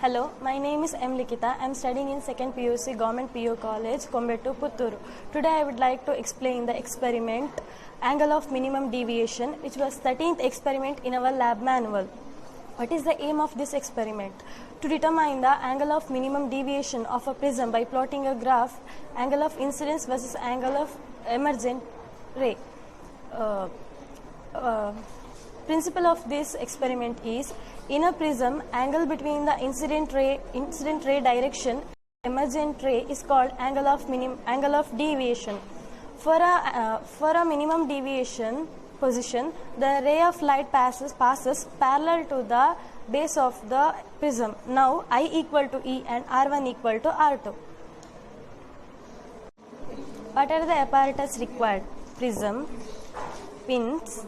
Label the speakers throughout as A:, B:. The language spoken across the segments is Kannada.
A: Hello, my name is M. Likita. I am studying in 2nd PUC Government PU College, Kombettu, Putturu. Today I would like to explain the experiment angle of minimum deviation, which was 13th experiment in our lab manual. What is the aim of this experiment? To determine the angle of minimum deviation of a prism by plotting a graph, angle of incidence versus angle of emergent ray. Principle of this experiment is, in a prism, angle between the incident ray direction and emergent ray is called angle of deviation. For a minimum deviation position, the ray of light passes parallel to the base of the prism. Now I equal to E and R1 equal to R2. What are the apparatus required? Prism, pins,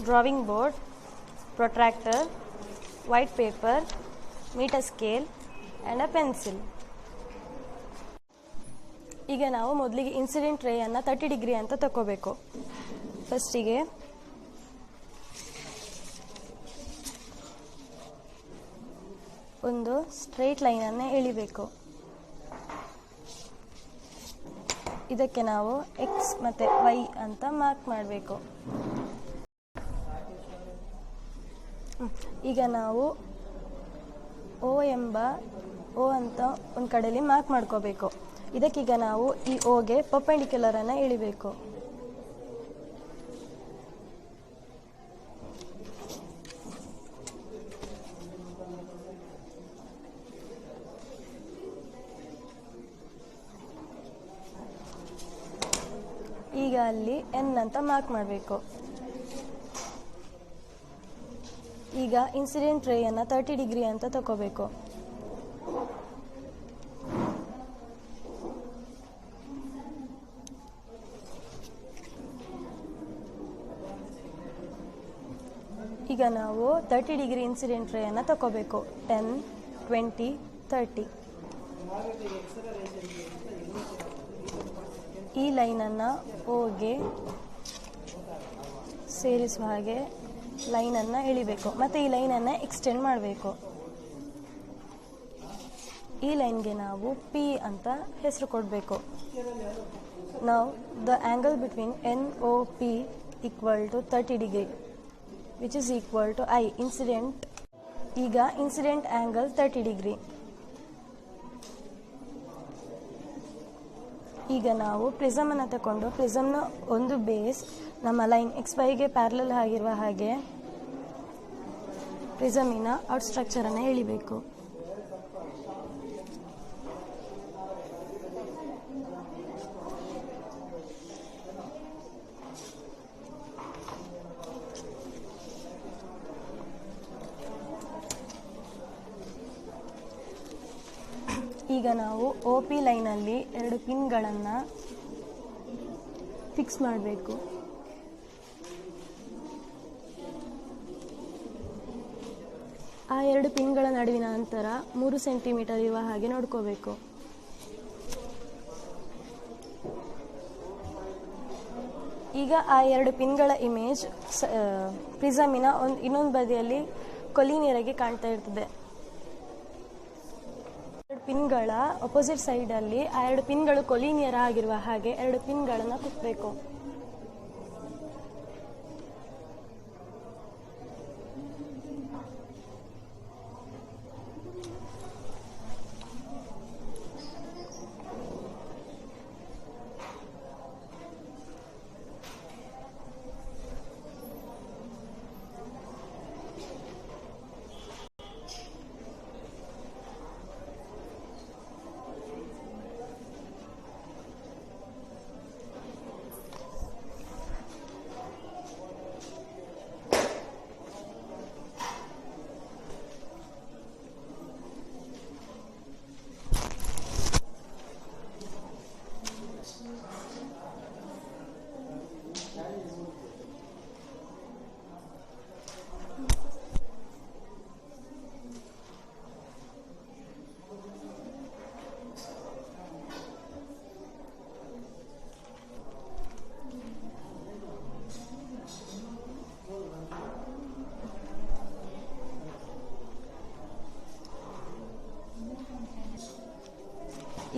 A: drawing board, protractor, white paper, meter scale and a pencil. ಈಗ ನಾವು ಮೊದಲಿಗೆ ಇನ್ಸಿಡೆಂಟ್ ರೇ ಅನ್ನು 30 ಡಿಗ್ರಿ ಅಂತ ತಗೋಬೇಕು. ಫಸ್ಟಿಗೆ ಒಂದು ಸ್ಟ್ರೈಟ್ ಲೈನ್ ಅನ್ನು ಎಳಿಬೇಕು. ಇದಕ್ಕೆ ನಾವು ಎಕ್ಸ್ ಮತ್ತೆ ವೈ ಅಂತ ಮಾರ್ಕ್ ಮಾಡಬೇಕು. ಈಗ ನಾವು ಓ ಅಂತ ಒಂದು ಕಡೆಯಲ್ಲಿ ಮಾರ್ಕ್ ಮಾಡ್ಕೋಬೇಕು. ಇದಕ್ಕೀಗ ನಾವು ಈ ಓಗೆ ಪರ್ಪೆಂಡಿಕ್ಯುಲರ್ ಅನ್ನು ಎಳಿಬೇಕು. ಈಗ ಅಲ್ಲಿ ಎನ್ ಅಂತ ಮಾರ್ಕ್ ಮಾಡಬೇಕು. ಈಗ ಇನ್ಸಿಡೆಂಟ್ ರೇ ಅನ್ನು 30 ಡಿಗ್ರಿ ಅಂತ ತಗೋಬೇಕು. ಈಗ ನಾವು 30 ಡಿಗ್ರಿ ಇನ್ಸಿಡೆಂಟ್ ರೇ ಅನ್ನು ತಗೋಬೇಕು. 10, 20, 30. ಈ ಲೈನನ್ನು ಓಗೆ ಸೇರಿಸುವ ಹಾಗೆ ಲೈನನ್ನು ಎಳಿಬೇಕು ಮತ್ತು ಈ ಲೈನನ್ನು ಎಕ್ಸ್ಟೆಂಡ್ ಮಾಡಬೇಕು. ಈ ಲೈನ್ಗೆ ನಾವು ಪಿ ಅಂತ ಹೆಸರು ಕೊಡಬೇಕು. ನಾವು the angle between NOP equal to 30 degree which is equal to i incident. ಈಗ ಇನ್ಸಿಡೆಂಟ್ ಆ್ಯಂಗಲ್ 30 ಡಿಗ್ರಿ. ಈಗ ನಾವು ಪ್ರಿಸಮನ್ನು ತಗೊಂಡು ಪ್ರಿಸಮ್ನ ಒಂದು ಬೇಸ್ ನಮ್ಮ ಲೈನ್ XYಗೆ ಪ್ಯಾರಲಲ್ ಆಗಿರುವ ಹಾಗೆ ಪ್ರಿಸಮಿನ ಔಟ್ ಸ್ಟ್ರಕ್ಚರನ್ನು ಎಳಿಬೇಕು. ಈಗ ನಾವು OP ಲೈನಲ್ಲಿ 2 ಪಿನ್ಗಳನ್ನು ಫಿಕ್ಸ್ ಮಾಡಬೇಕು. ಆ 2 ಪಿನ್ಗಳ ನಡುವಿನ ಅಂತರ 3 ಸೆಂಟಿಮೀಟರ್ ಇರುವ ಹಾಗೆ ನೋಡ್ಕೋಬೇಕು. ಈಗ ಆ 2 ಪಿನ್ಗಳ ಇಮೇಜ್ ಪ್ರಿಸಮಿನ ಇನ್ನೊಂದು ಬದಿಯಲ್ಲಿ ಕೊಲಿನಿಯರಾಗಿ ಕಾಣ್ತಾ ಇರ್ತದೆ. ಪಿನ್ಗಳ ಅಪೋಸಿಟ್ ಸೈಡಲ್ಲಿ ಆ 2 ಪಿನ್ಗಳು ಕೊಲಿನಿಯರ್ ಆಗಿರುವ ಹಾಗೆ 2 ಪಿನ್ಗಳನ್ನು ಕುಟ್ಟಬೇಕು.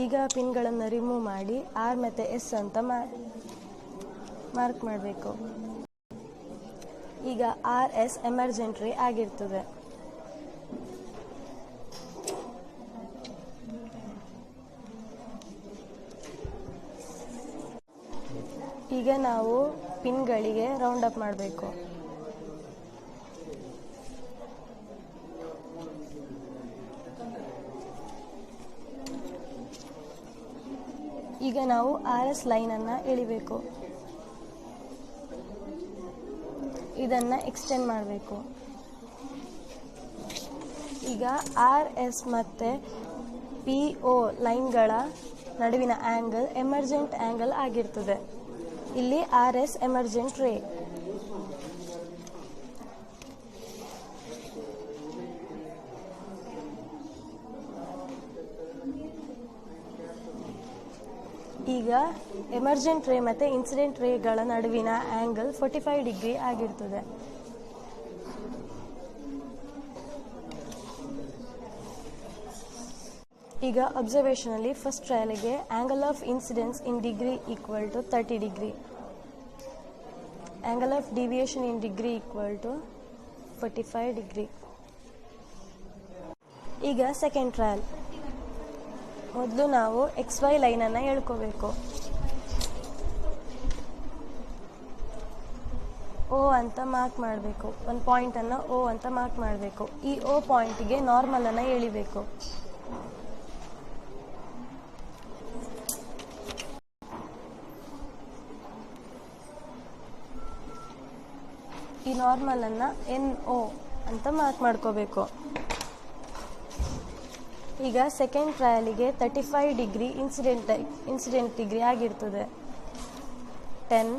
A: ಈಗ ಪಿನ್ಗಳನ್ನು ರಿಮೂವ್ ಮಾಡಿ ಆರ್ ಮತ್ತು ಎಸ್ ಅಂತ ಮಾರ್ಕ್ ಮಾಡಬೇಕು. ಈಗ ಆರ್ ಎಸ್ ಎಮರ್ಜೆಂಟ್ ರೇ ಆಗಿರ್ತದೆ. ಈಗ ನಾವು ಪಿನ್ಗಳಿಗೆ ರೌಂಡ್ ಅಪ್ ಮಾಡಬೇಕು. ಈಗ ನಾವು ಆರ್ ಎಸ್ ಲೈನನ್ನು ಎಳಿಬೇಕು. ಇದನ್ನು ಎಕ್ಸ್ಟೆಂಡ್ ಮಾಡಬೇಕು. ಈಗ ಆರ್ ಎಸ್ ಮತ್ತು ಪಿ ಒ ಲೈನ್ಗಳ ನಡುವಿನ ಆ್ಯಂಗಲ್ ಎಮರ್ಜೆಂಟ್ ಆ್ಯಂಗಲ್ ಆಗಿರ್ತದೆ. ಇಲ್ಲಿ ಆರ್ ಎಸ್ ಎಮರ್ಜೆಂಟ್ ರೇ. ಈಗ ಎಮರ್ಜೆಂಟ್ ರೇ ಮತ್ತು ಇನ್ಸಿಡೆಂಟ್ ರೇಗಳ ನಡುವಿನ ಆ್ಯಂಗಲ್ 45 ಡಿಗ್ರಿ ಆಗಿರ್ತದೆ. ಈಗ ಅಬ್ಸರ್ವೇಷನಲ್ಲಿ ಫಸ್ಟ್ ಟ್ರಯಲ್ಗೆ angle of incidence in degree equal to 30 degree, angle of deviation in degree equal to 45 degree. ಈಗ ಸೆಕೆಂಡ್ ಟ್ರಯಲ್. ಮೊದಲು ನಾವು ಎಕ್ಸ್ ವೈ ಲೈನನ್ನು ಎಳ್ಕೋಬೇಕು. ಓ ಅಂತ ಮಾರ್ಕ್ ಮಾಡಬೇಕು. ಒಂದು ಪಾಯಿಂಟನ್ನು ಓ ಅಂತ ಮಾರ್ಕ್ ಮಾಡಬೇಕು. ಈ ಓ ಪಾಯಿಂಟಿಗೆ ನಾರ್ಮಲನ್ನು ಎಳಿಬೇಕು. ಈ ನಾರ್ಮಲನ್ನು ಎನ್ ಓ ಅಂತ ಮಾರ್ಕ್ ಮಾಡ್ಕೋಬೇಕು. ಈಗ ಸೆಕೆಂಡ್ ಟ್ರಯಲಿಗೆ 35 ಡಿಗ್ರಿ ಇನ್ಸಿಡೆಂಟ್ ಡಿಗ್ರಿ ಆಗಿರ್ತದೆ. 10,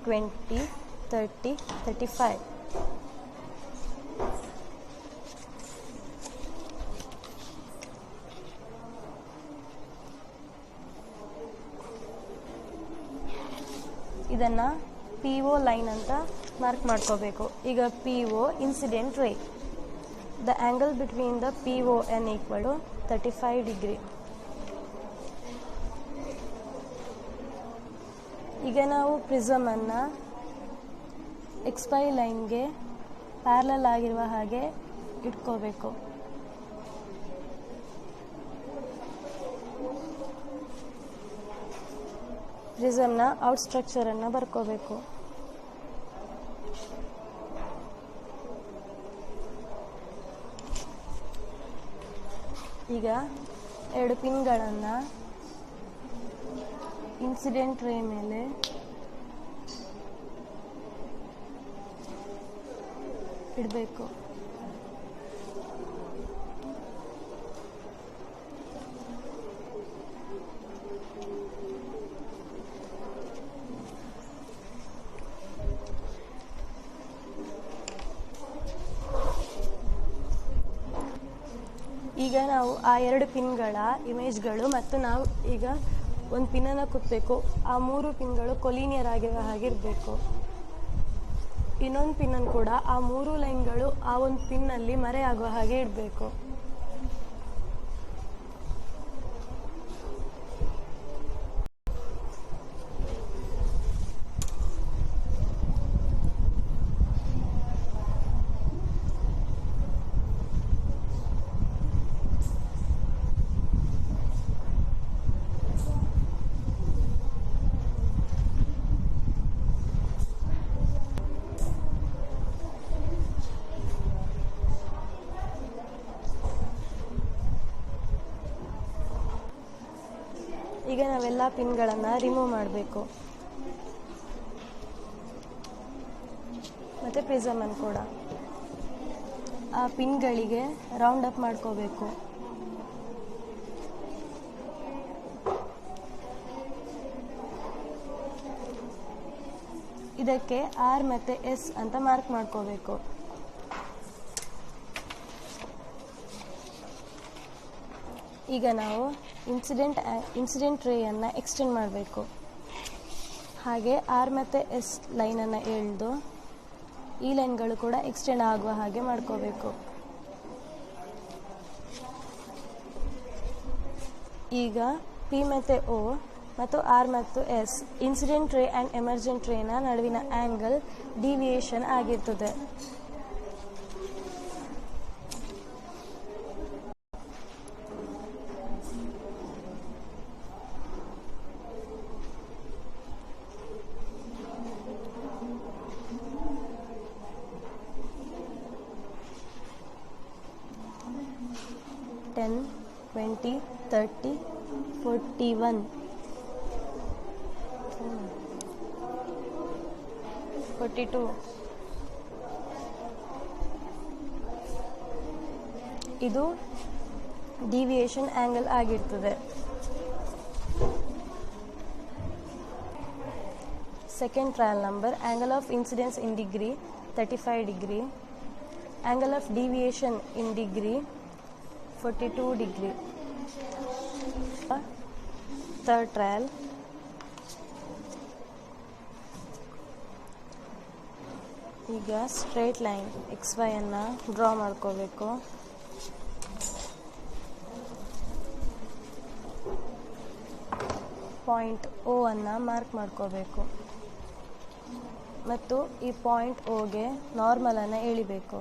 A: 20, 30, 35. ಇದನ್ನು ಪಿ ಒ ಲೈನ್ ಅಂತ ಮಾರ್ಕ್ ಮಾಡ್ಕೋಬೇಕು. ಈಗ ಪಿ ಒ ಇನ್ಸಿಡೆಂಟ್ ರೇ. The angle between the PON equal to 35 degree. ಈಗ ನಾವು ಪ್ರಿಸಮನ್ನು XY ಲೈನ್ಗೆ ಪ್ಯಾರಲಲ್ ಆಗಿರುವ ಹಾಗೆ ಇಟ್ಕೋಬೇಕು. ಪ್ರಿಸಮ್ನ ಔಟ್ ಸ್ಟ್ರಕ್ಚರನ್ನು ಬರ್ಕೋಬೇಕು. ಈಗ ಎರಡು ಪಿನ್ಗಳನ್ನು ಇನ್ಸಿಡೆಂಟ್ ರೇ ಮೇಲೆ ಇಡಬೇಕು. ಈಗ ನಾವು ಆ ಎರಡು ಪಿನ್ಗಳ ಇಮೇಜ್ಗಳು ಮತ್ತು ನಾವು ಈಗ ಒಂದು ಪಿನ್ನನ್ನು ಕುತ್ತಬೇಕು. ಆ ಮೂರು ಪಿನ್ಗಳು ಕೊಲೀನಿಯರ್ ಆಗಿರೋ ಹಾಗಿರಬೇಕು. ಇನ್ನೊಂದು ಪಿನ್ನನ್ನು ಕೂಡ ಆ ಮೂರು ಲೈನ್ಗಳು ಆ ಒಂದು ಪಿನ್ನಲ್ಲಿ ಮರೆಯಾಗುವ ಹಾಗೆ ಇಡಬೇಕು. ಈಗ ನಾವೆಲ್ಲ ಪಿನ್ಗಳನ್ನು ರಿಮೂವ್ ಮಾಡಬೇಕು. ಮತ್ತು ಪ್ರಿಸಮನ್ನು ಕೂಡ ಆ ಪಿನ್ಗಳಿಗೆ ರೌಂಡ್ ಅಪ್ ಮಾಡ್ಕೋಬೇಕು. ಇದಕ್ಕೆ ಆರ್ ಮತ್ತು ಎಸ್ ಅಂತ ಮಾರ್ಕ್ ಮಾಡ್ಕೋಬೇಕು. ಈಗ ನಾವು ಇನ್ಸಿಡೆಂಟ್ ರೇಯನ್ನು ಎಕ್ಸ್ಟೆಂಡ್ ಮಾಡಬೇಕು. ಹಾಗೆ ಆರ್ ಮತ್ತು ಎಸ್ ಲೈನನ್ನು ಎಳೆದು ಈ ಲೈನ್ಗಳು ಕೂಡ ಎಕ್ಸ್ಟೆಂಡ್ ಆಗುವ ಹಾಗೆ ಮಾಡ್ಕೋಬೇಕು. ಈಗ ಪಿ ಮತ್ತು ಒ ಮತ್ತು ಆರ್ ಮತ್ತು S incident ray and emergent ರೇನ ನಡುವಿನ ಆ್ಯಂಗಲ್ ಡಿವಿಯೇಷನ್ ಆಗಿರ್ತದೆ. ಟೆನ್ 20 30 41 42 ಇದು ಡಿವಿಯೇಷನ್ ಆ್ಯಂಗಲ್ ಆಗಿರ್ತದೆ. Second trial number angle of incidence in degree 35 degree, angle of deviation in degree 42 degree. Third trial ಈಗ ಸ್ಟ್ರೇಟ್ ಲೈನ್ XY ಅನ್ನು ಡ್ರಾ ಮಾಡ್ಕೋಬೇಕು. ಪಾಯಿಂಟ್ O ಅನ್ನು ಮಾರ್ಕ್ ಮಾಡ್ಕೋಬೇಕು ಮತ್ತು ಈ ಪಾಯಿಂಟ್ Oಗೆ ನಾರ್ಮಲನ್ನು ಎಳಿಬೇಕು.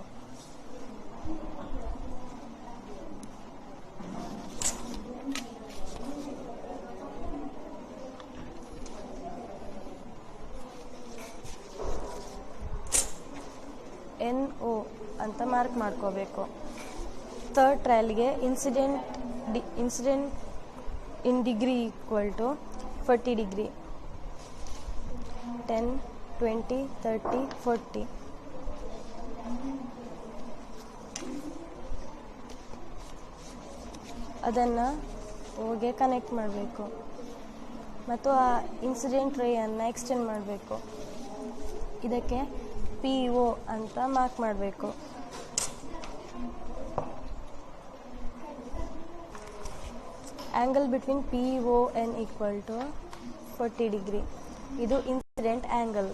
A: NO ಅಂತ ಮಾರ್ಕ್ ಮಾಡ್ಕೋಬೇಕು. ಥರ್ಡ್ ಟ್ರಯಲ್ಗೆ incident in degree equal to 40 degree. 10 20 30 40 ಅದನ್ನು ಓಗೆ ಕನೆಕ್ಟ್ ಮಾಡಬೇಕು ಮತ್ತು ಆ ಇನ್ಸಿಡೆಂಟ್ ರೇಯನ್ನು ಎಕ್ಸ್ಟೆಂಡ್ ಮಾಡಬೇಕು. ಇದಕ್ಕೆ PO ಅಂತ ಮಾರ್ಕ್ ಮಾಡಬೇಕು. Angle between PON equal to 40 degree. ಇದು ಇನ್ಸಿಡೆಂಟ್ ಆ್ಯಂಗಲ್.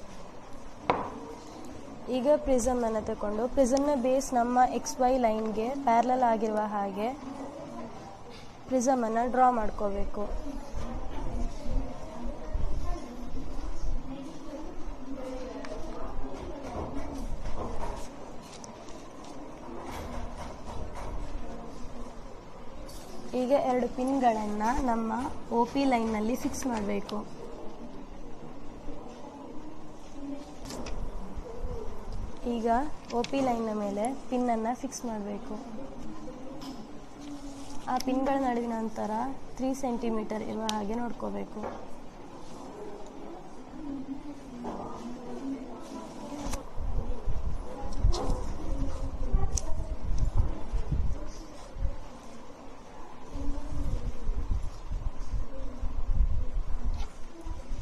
A: ಈಗ ಪ್ರಿಸಮನ್ನು ತಗೊಂಡು ಪ್ರಿಸಮ್ನ ಬೇಸ್ ನಮ್ಮ XY ಲೈನ್ಗೆ ಪ್ಯಾರಲಲ್ ಆಗಿರುವ ಹಾಗೆ ಪ್ರಿಸಮನ್ನು ಡ್ರಾ ಮಾಡ್ಕೋಬೇಕು. ಈಗ ಎರಡು ಪಿನ್ಗಳನ್ನು ನಮ್ಮ OP ಲೈನ್ನಲ್ಲಿ ಫಿಕ್ಸ್ ಮಾಡಬೇಕು. ಈಗ OP ಲೈನ್ನ ಮೇಲೆ ಪಿನ್ನನ್ನು ಫಿಕ್ಸ್ ಮಾಡಬೇಕು. ಆ ಪಿನ್ಗಳ ನಡುವಿನ ಅಂತರ 3 ಸೆಂಟಿಮೀಟರ್ ಇರುವ ಹಾಗೆ ನೋಡ್ಕೋಬೇಕು.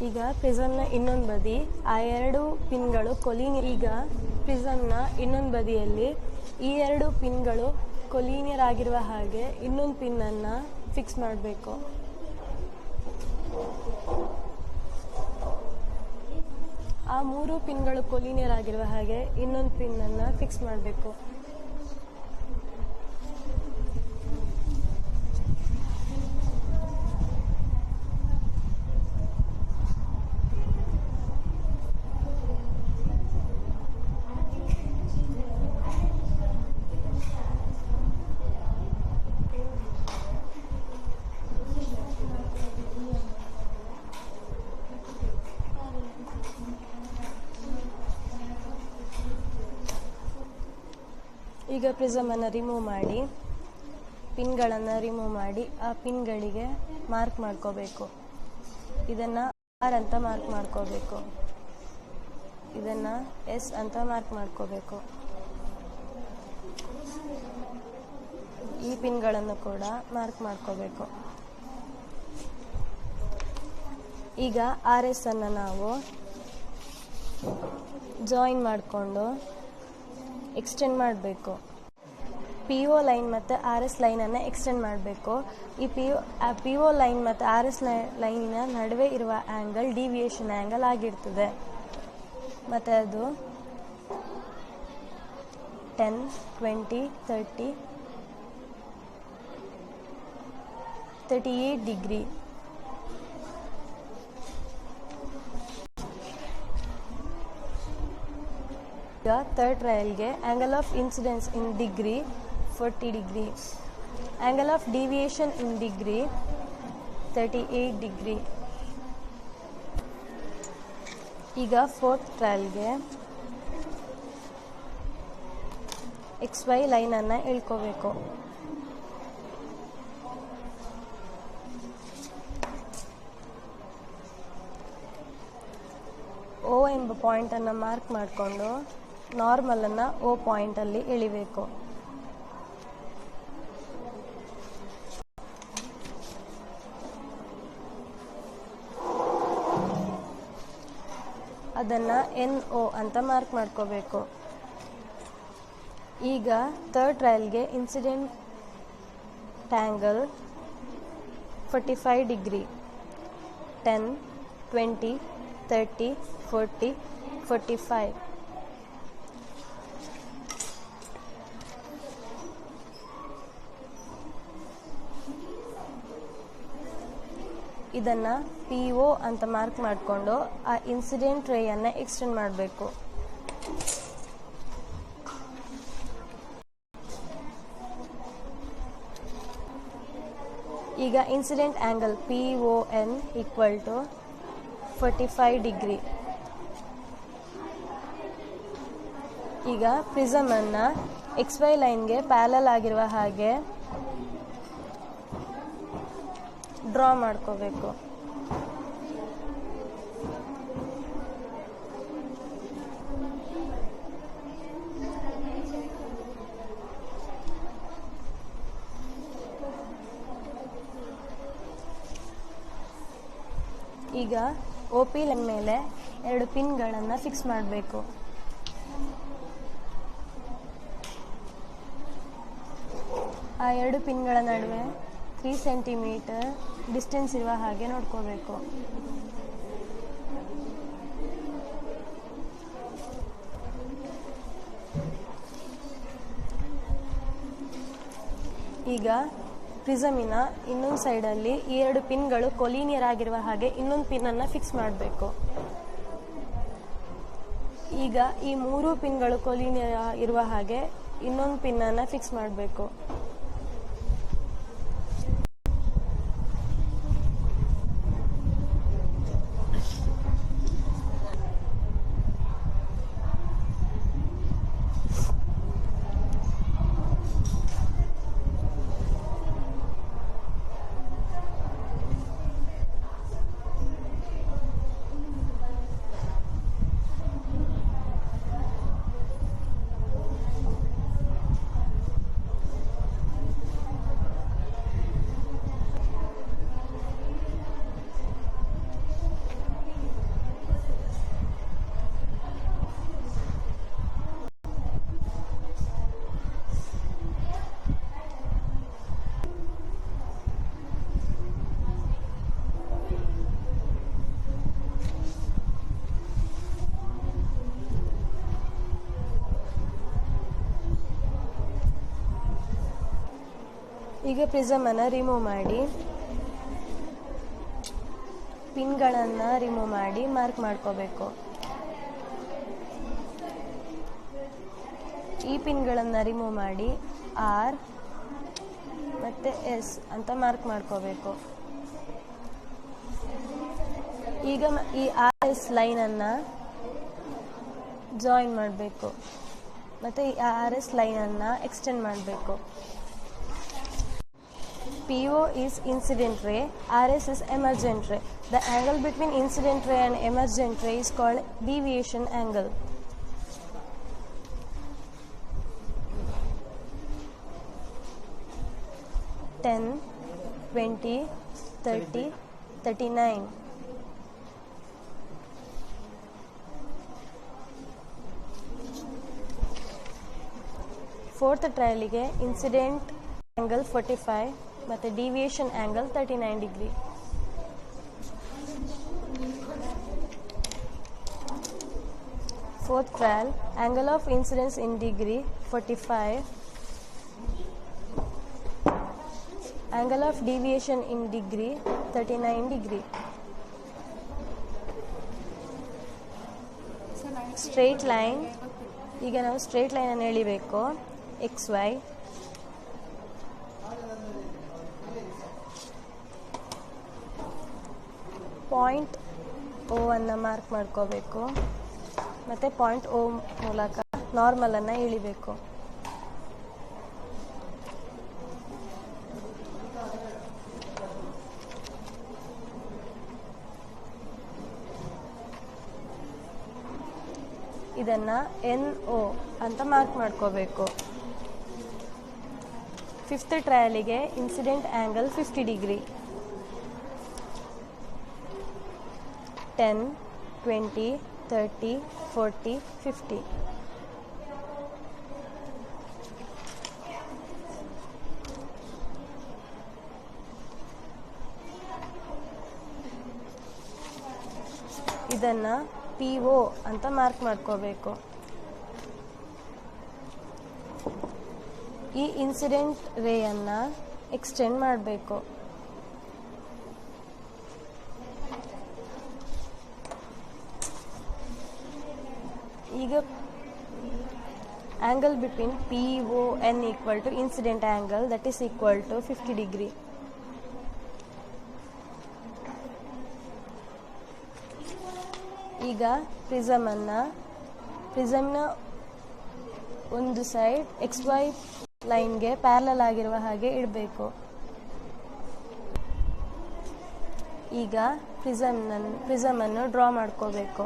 A: ಈಗ ಪ್ರಿಸಮ್ನ ಇನ್ನೊಂದು ಬದಿ ಆ ಎರಡು ಪಿನ್ಗಳು ಈಗ ಪ್ರಿಸಮ್ನ ಇನ್ನೊಂದು ಬದಿಯಲ್ಲಿ ಈ ಎರಡು ಪಿನ್ಗಳು ಕೊಲೀನಿಯರ್ ಆಗಿರುವ ಹಾಗೆ ಇನ್ನೊಂದು ಪಿನ್ನನ್ನು ಫಿಕ್ಸ್ ಮಾಡಬೇಕು. ಆ ಮೂರು ಪಿನ್ಗಳು ಕೊಲೀನಿಯರ್ ಆಗಿರುವ ಹಾಗೆ ಇನ್ನೊಂದು ಪಿನ್ನನ್ನು ಫಿಕ್ಸ್ ಮಾಡಬೇಕು. ಈಗ ಪ್ರಿಸಮನ್ನು ರಿಮೂವ್ ಮಾಡಿ ಪಿನ್ಗಳನ್ನು ರಿಮೂವ್ ಮಾಡಿ ಆ ಪಿನ್ಗಳಿಗೆ ಮಾರ್ಕ್ ಮಾಡ್ಕೋಬೇಕು. ಇದನ್ನು R ಅಂತ ಮಾರ್ಕ್ ಮಾಡ್ಕೋಬೇಕು. ಇದನ್ನು S ಅಂತ ಮಾರ್ಕ್ ಮಾಡ್ಕೋಬೇಕು. ಈ ಪಿನ್ಗಳನ್ನು ಕೂಡ ಮಾರ್ಕ್ ಮಾಡ್ಕೋಬೇಕು. ಈಗ RS ಅನ್ನು ನಾವು ಜಾಯಿನ್ ಮಾಡಿಕೊಂಡು ಎಕ್ಸ್ಟೆಂಡ್ ಮಾಡಬೇಕು. PO ಲೈನ್ ಮತ್ತು RS ಲೈನನ್ನು ಎಕ್ಸ್ಟೆಂಡ್ ಮಾಡಬೇಕು. ಈ PO ಲೈನ್ ಮತ್ತು RS ಲೈನಿನ ನಡುವೆ ಇರುವ ಆ್ಯಂಗಲ್ ಡಿವಿಯೇಷನ್ ಆ್ಯಂಗಲ್ ಆಗಿರ್ತದೆ. ಮತ್ತು ಅದು 10 20 30 38 ಡಿಗ್ರಿ ಈಗ ಥರ್ಡ್ ಟ್ರಯಲ್ಗೆ angle of incidence in degree 40 degree, angle of deviation in degree 38 degree. ಈಗ ಫೋರ್ತ್ ಟ್ರಯಲ್ಗೆ XY ಲೈನನ್ನು ಎಳ್ಕೋಬೇಕು. O ಎಂಬ ಪಾಯಿಂಟನ್ನು ಮಾರ್ಕ್ ಮಾಡಿಕೊಂಡು ನಾರ್ಮಲನ್ನು O ಪಾಯಿಂಟಲ್ಲಿ ಎಳಿಬೇಕು. ಅದನ್ನು NO ಅಂತ ಮಾರ್ಕ್ ಮಾಡ್ಕೋಬೇಕು. ಈಗ ಥರ್ಡ್ ಟ್ರಯಲ್ಗೆ ಇನ್ಸಿಡೆಂಟ್ ಆ್ಯಂಗಲ್ 45 ಡಿಗ್ರಿ, 10, 20, 30, 40, 45. ಇದನ್ನು PO ಅಂತ ಮಾರ್ಕ್ ಮಾಡಿಕೊಂಡು ಆ ಇನ್ಸಿಡೆಂಟ್ ರೇಯನ್ನು ಎಕ್ಸ್ಟೆಂಡ್ ಮಾಡಬೇಕು. ಈಗ incident angle PON equal to 45 degree. ಈಗ ಪ್ರಿಸಮನ್ನು XY ಲೈನ್ಗೆ ಪ್ಯಾರಲಲ್ ಆಗಿರುವ ಹಾಗೆ ಡ್ರಾ ಮಾಡ್ಕೋಬೇಕು. ಈಗ OP ಲೈನ್ ಮೇಲೆ 2 ಪಿನ್ಗಳನ್ನು ಫಿಕ್ಸ್ ಮಾಡಬೇಕು. ಆ 2 ಪಿನ್ಗಳ ನಡುವೆ 3 ಸೆಂಟಿಮೀಟರ್ ಡಿಸ್ಟೆನ್ಸ್ ಇರುವ ಹಾಗೆ ನೋಡ್ಕೋಬೇಕು. ಈಗ ಪ್ರಿಸಮಿನ ಇನ್ನೊಂದು ಸೈಡಲ್ಲಿ ಈ 2 ಪಿನ್ಗಳು ಕೊಲೀನಿಯರ್ ಆಗಿರುವ ಹಾಗೆ ಇನ್ನೊಂದು ಪಿನ್ನನ್ನು ಫಿಕ್ಸ್ ಮಾಡಬೇಕು. ಈಗ ಈ 3 ಪಿನ್ಗಳು ಕೊಲೀನಿಯರ್ ಇರುವ ಹಾಗೆ ಇನ್ನೊಂದು ಪಿನ್ನನ್ನು ಫಿಕ್ಸ್ ಮಾಡಬೇಕು. ಈಗ ಪ್ರಿಸಮನ್ನು ರಿಮೂವ್ ಮಾಡಿ ಪಿನ್ಗಳನ್ನು ರಿಮೂವ್ ಮಾಡಿ ಮಾರ್ಕ್ ಮಾಡ್ಕೋಬೇಕು. ಈ ಪಿನ್ಗಳನ್ನು ರಿಮೂವ್ ಮಾಡಿ R ಮತ್ತು S ಅಂತ ಮಾರ್ಕ್ ಮಾಡ್ಕೋಬೇಕು. ಈಗ ಈ RS ಲೈನನ್ನು ಜಾಯಿನ್ ಮಾಡಬೇಕು ಮತ್ತು ಈ RS ಲೈನನ್ನು ಎಕ್ಸ್ಟೆಂಡ್ ಮಾಡಬೇಕು. PO is incident ray, RS is emergent ray. The angle between incident ray and emergent ray is called deviation angle. (10, 20, 30, 39). Fourth ಟ್ರಯಲಿಗೆ incident angle 45 ಮತ್ತು deviation angle 39 degree. Fourth trial, angle of incidence in degree 45, angle of deviation in degree 39 degree. Straight line ಈಗ ನಾವು ಸ್ಟ್ರೇಟ್ ಲೈನನ್ನು ಎಳಿಬೇಕು. ಎಕ್ಸ್ ವೈ ಪಾಯಿಂಟ್ ಓ ಅನ್ನು ಮಾರ್ಕ್ ಮಾಡ್ಕೋಬೇಕು ಮತ್ತು ಪಾಯಿಂಟ್ ಓ ಮೂಲಕ ನಾರ್ಮಲನ್ನು ಇಳಿಬೇಕು. ಇದನ್ನು ಎನ್ ಒ ಅಂತ ಮಾರ್ಕ್ ಮಾಡ್ಕೋಬೇಕು. ಫಿಫ್ತ್ ಟ್ರಯಲಿಗೆ ಇನ್ಸಿಡೆಂಟ್ ಆ್ಯಂಗಲ್ 50 ಡಿಗ್ರಿ. 10, 20, 30, 40, 50. ಇದನ್ನು ಪಿ ಒ ಅಂತ ಮಾರ್ಕ್ ಮಾಡ್ಕೋಬೇಕು. ಈ ಇನ್ಸಿಡೆಂಟ್ ರೇಯನ್ನು ಎಕ್ಸ್ಟೆಂಡ್ ಮಾಡಬೇಕು. ಈಗ angle between P O N equal to incident angle that is equal to 50 degree. ಈಗ ಪ್ರಿಸಮ್ನ ಒಂದು ಸೈಡ್ ಎಕ್ಸ್ ವೈ ಲೈನ್ಗೆ ಪ್ಯಾರಲಲ್ ಆಗಿರುವ ಹಾಗೆ ಇಡಬೇಕು. ಈಗ ಪ್ರಿಸಮನ್ನು ಡ್ರಾ ಮಾಡ್ಕೋಬೇಕು.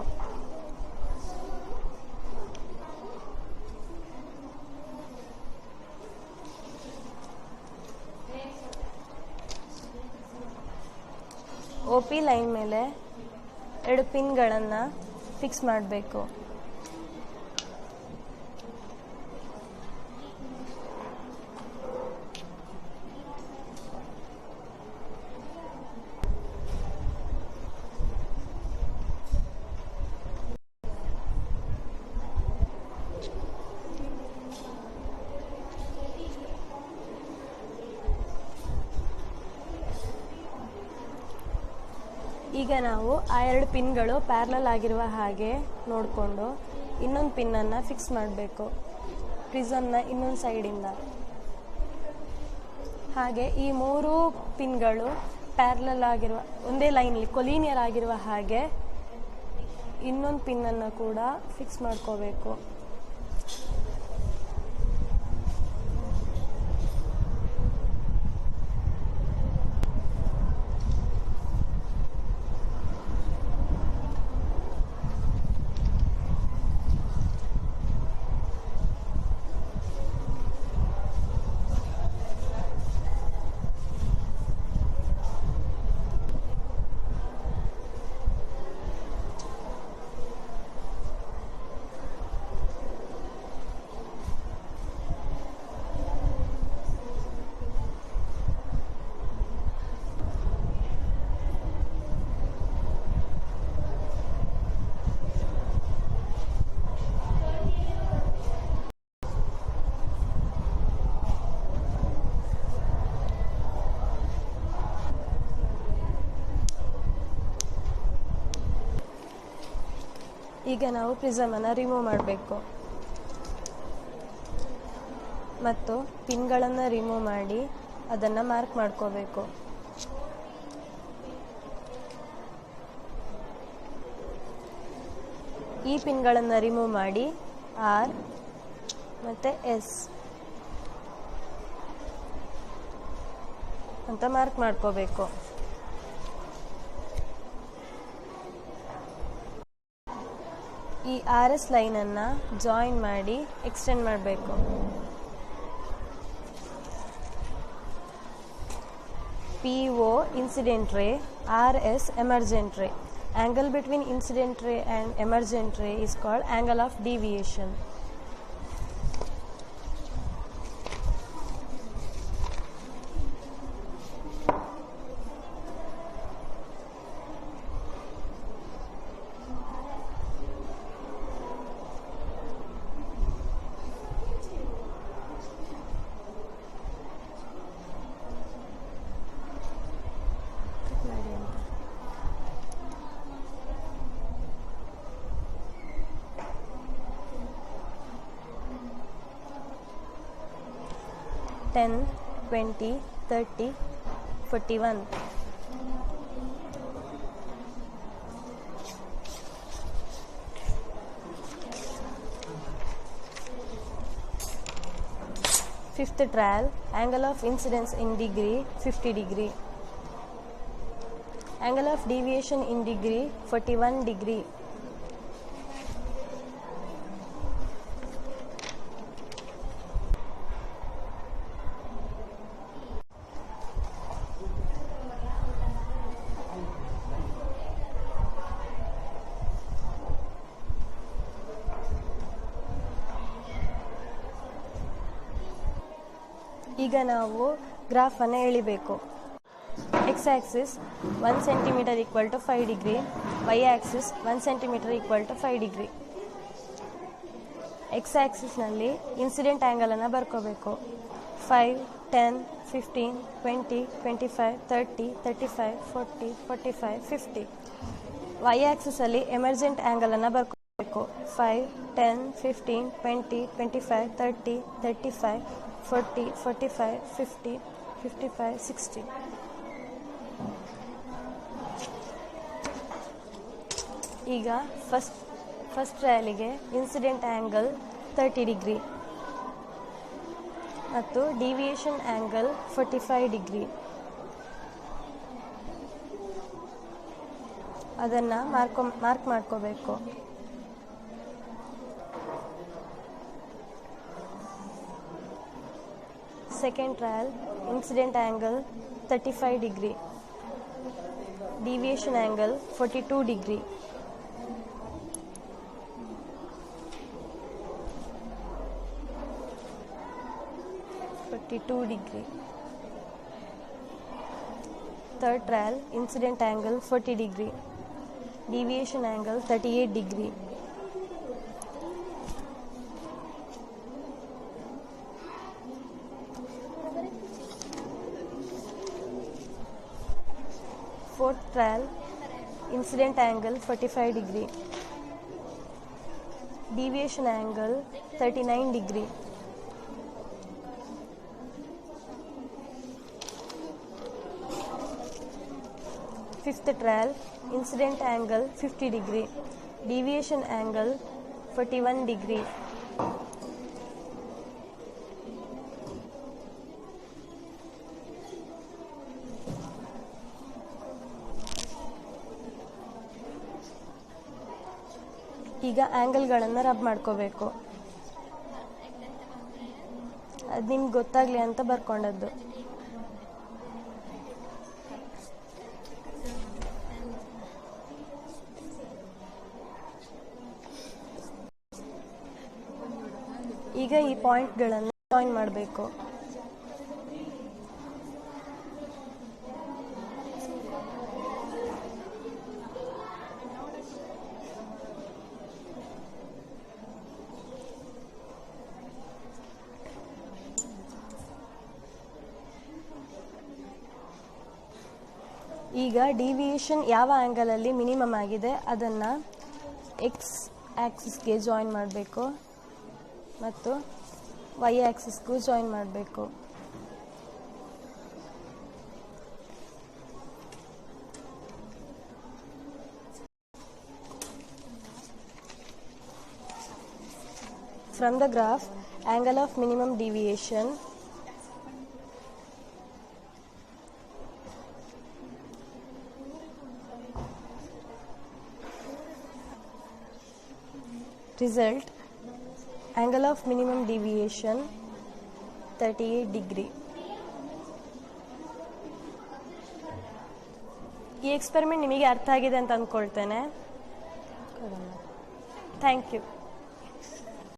A: ಒ ಪಿ ಲೈನ್ ಮೇಲೆ 2 ಪಿನ್ಗಳನ್ನು ಫಿಕ್ಸ್ ಮಾಡಬೇಕು. ಈಗ ನಾವು ಆ 2 ಪಿನ್ಗಳು ಪ್ಯಾರಲಲ್ ಆಗಿರುವ ಹಾಗೆ ನೋಡಿಕೊಂಡು ಇನ್ನೊಂದು ಪಿನ್ನನ್ನು ಫಿಕ್ಸ್ ಮಾಡಬೇಕು ಪ್ರಿಸಮ್ನ ಇನ್ನೊಂದು ಸೈಡಿಂದ. ಹಾಗೆ ಈ 3 ಪಿನ್ಗಳು ಪ್ಯಾರಲಲ್ ಆಗಿರುವ ಒಂದೇ ಲೈನಲ್ಲಿ ಕೊಲೀನಿಯರ್ ಆಗಿರುವ ಹಾಗೆ ಇನ್ನೊಂದು ಪಿನ್ನನ್ನು ಕೂಡ ಫಿಕ್ಸ್ ಮಾಡ್ಕೋಬೇಕು. ಈಗ ನಾವು ಪ್ರಿಸಮನ್ನು ರಿಮೂವ್ ಮಾಡಬೇಕು ಮತ್ತು ಪಿನ್ಗಳನ್ನು ರಿಮೂವ್ ಮಾಡಿ ಅದನ್ನು ಮಾರ್ಕ್ ಮಾಡ್ಕೋಬೇಕು. ಈ ಪಿನ್ಗಳನ್ನು ರಿಮೂವ್ ಮಾಡಿ ಆರ್ ಮತ್ತು ಎಸ್ ಅಂತ ಮಾರ್ಕ್ ಮಾಡ್ಕೋಬೇಕು. ಈ ಆರ್ ಎಸ್ ಲೈನನ್ನು ಜಾಯಿನ್ ಮಾಡಿ ಎಕ್ಸ್ಟೆಂಡ್ ಮಾಡಬೇಕು. P O incident ray, R S emergent ray. Angle between incident ray and emergent ray is called angle of deviation. 10, 20, 30, 41. Fifth trial, angle of incidence in degree 50 degree. Angle of deviation in degree 41 degree. ಈಗ ನಾವು ಗ್ರಾಫ್ ಅನ್ನು ಎಳಿಬೇಕು. X axis 1 centimetre equal to 5 degree, y axis 1 centimetre equal to 5 degree. X ಆಕ್ಸಿಸ್ನಲ್ಲಿ ಇನ್ಸಿಡೆಂಟ್ ಆ್ಯಂಗಲನ್ನು ಬರ್ಕೋಬೇಕು. 5, 10, 15, 20, 25, 30, 35, 40, 45, 50. ವೈ ಆಕ್ಸಿಸಲ್ಲಿ ಎಮರ್ಜೆಂಟ್ ಆ್ಯಂಗಲನ್ನು ಬರ್ಕೋಬೇಕು. 5, 10, 15, 20, 25, 30, 35, 40, 45, 50, 55, 60. ಈಗ ಫಸ್ಟ್ ಟ್ರಯಲಿಗೆ ಇನ್ಸಿಡೆಂಟ್ ಆ್ಯಂಗಲ್ 30 ಡಿಗ್ರಿ ಮತ್ತು ಡಿವಿಯೇಷನ್ ಆ್ಯಂಗಲ್ 45 ಡಿಗ್ರಿ. ಅದನ್ನು ಮಾರ್ಕ್ ಮಾಡ್ಕೋಬೇಕು. Second trial, incident angle 35 degree, deviation angle 42 degree. Third trial, incident angle 40 degree, deviation angle 38 degree. Fourth trial, incident angle 45 degree, deviation angle 39 degree. Fifth trial, incident angle 50 degree, deviation angle 41 degree. ಈಗ ಆ್ಯಂಗಲ್ಗಳನ್ನು ರಬ್ ಮಾಡ್ಕೋಬೇಕು. ಅದು ನಿಮ್ಗೆ ಗೊತ್ತಾಗಲಿ ಅಂತ ಬರ್ಕೊಂಡದ್ದು. ಈಗ ಈ ಪಾಯಿಂಟ್ಗಳನ್ನು ಜಾಯಿನ್ ಮಾಡಬೇಕು. ಈಗ ಡಿವಿಯೇಷನ್ ಯಾವ ಆ್ಯಂಗಲಲ್ಲಿ ಮಿನಿಮಮ್ ಆಗಿದೆ ಅದನ್ನು ಎಕ್ಸ್ ಆ್ಯಕ್ಸಿಸ್ಗೆ ಜಾಯಿನ್ ಮಾಡಬೇಕು ಮತ್ತು ವೈ ಆ್ಯಕ್ಸಿಸ್ಗೂ ಜಾಯಿನ್ ಮಾಡಬೇಕು. From the graph, angle of minimum deviation result, angle of minimum deviation 38 degree. ಈ ಎಕ್ಸ್ಪೆರಿಮೆಂಟ್ ನಿಮಗೆ ಅರ್ಥ ಆಗಿದೆ ಅಂತ ಅಂದ್ಕೊಳ್ತೇನೆ. Thank you.